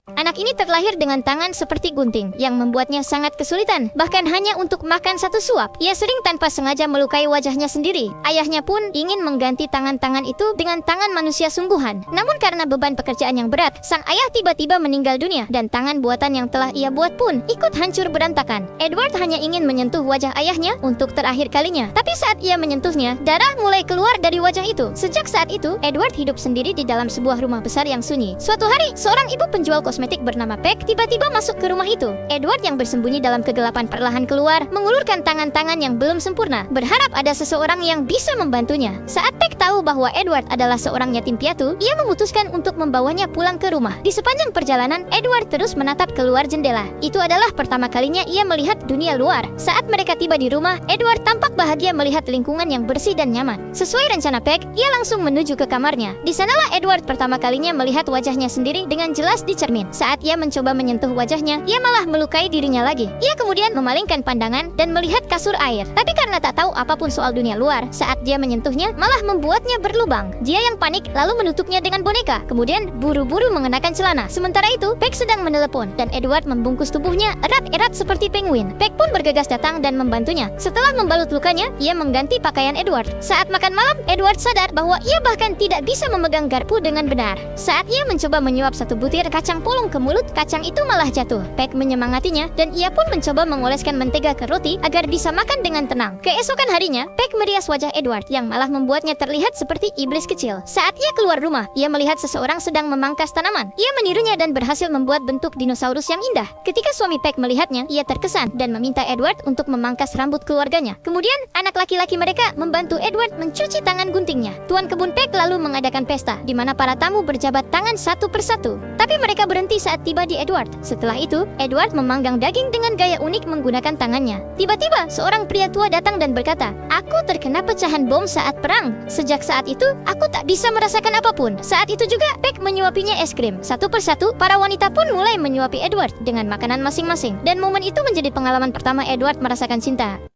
Anak ini terlahir dengan tangan seperti gunting, yang membuatnya sangat kesulitan, bahkan hanya untuk makan satu suap. Ia sering tanpa sengaja melukai wajahnya sendiri. Ayahnya pun ingin mengganti tangan-tangan itu dengan tangan manusia sungguhan. Namun karena beban pekerjaan yang berat, sang ayah tiba-tiba meninggal dunia, dan tangan buatan yang telah ia buat pun ikut hancur berantakan. Edward hanya ingin menyentuh wajah ayahnya untuk terakhir kalinya. Tapi saat ia menyentuhnya, darah mulai keluar dari wajah itu. Sejak saat itu, Edward hidup sendiri di dalam sebuah rumah besar yang sunyi. Suatu hari, seorang ibu penjual kosmetik bernama Peck tiba-tiba masuk ke rumah itu. Edward yang bersembunyi dalam kegelapan perlahan keluar, mengulurkan tangan-tangan yang belum sempurna, berharap ada seseorang yang bisa membantunya. Saat Peck tahu bahwa Edward adalah seorang yatim piatu, ia memutuskan untuk membawanya pulang ke rumah. Di sepanjang perjalanan, Edward terus menatap keluar jendela. Itu adalah pertama kalinya ia melihat dunia luar. Saat mereka tiba di rumah, Edward tampak bahagia melihat lingkungan yang bersih dan nyaman. Sesuai rencana Peck, ia langsung menuju ke kamarnya. Di sanalah Edward pertama kalinya melihat wajahnya sendiri dengan jelas di cermin. Saat ia mencoba menyentuh wajahnya, ia malah melukai dirinya lagi. Ia kemudian memalingkan pandangan dan melihat kasur air. Tapi karena tak tahu apapun soal dunia luar, saat dia menyentuhnya, malah membuatnya berlubang. Dia yang panik lalu menutupnya dengan boneka, kemudian buru-buru mengenakan celana. Sementara itu, Peck sedang menelepon, dan Edward membungkus tubuhnya erat-erat seperti penguin. Peck pun bergegas datang dan membantunya. Setelah membalut lukanya, ia mengganti pakaian Edward. Saat makan malam, Edward sadar bahwa ia bahkan tidak bisa memegang garpu dengan benar. Saat ia mencoba menyuap satu butir kacang polong ke mulut, kacang itu malah jatuh. Peck menyemangatinya, dan ia pun mencoba mengoleskan mentega ke roti agar bisa makan dengan tenang. Keesokan harinya, Peck merias wajah Edward yang malah membuatnya terlihat seperti iblis kecil. Saat ia keluar rumah, ia melihat seseorang sedang memangkas tanaman. Ia menirunya dan berhasil membuat bentuk dinosaurus yang indah. Ketika suami Peck melihatnya, ia terkesan dan meminta Edward untuk memangkas rambut keluarganya. Kemudian, anak laki-laki mereka membantu Edward mencuci tangan guntingnya. Tuan kebun Peck lalu mengadakan pesta, di mana para tamu berjabat tangan satu persatu. Tapi mereka berhenti saat tiba di Edward. Setelah itu, Edward memanggang daging dengan gaya unik menggunakan tangannya. Tiba-tiba, seorang pria tua datang dan berkata, "Aku terkena pecahan bom saat perang. Sejak saat itu, aku tak bisa merasakan apapun." Saat itu juga, Peck menyuapinya es krim. Satu persatu, para wanita pun mulai menyuapi Edward dengan makanan masing-masing. Dan momen itu menjadi pengalaman pertama Edward merasakan cinta.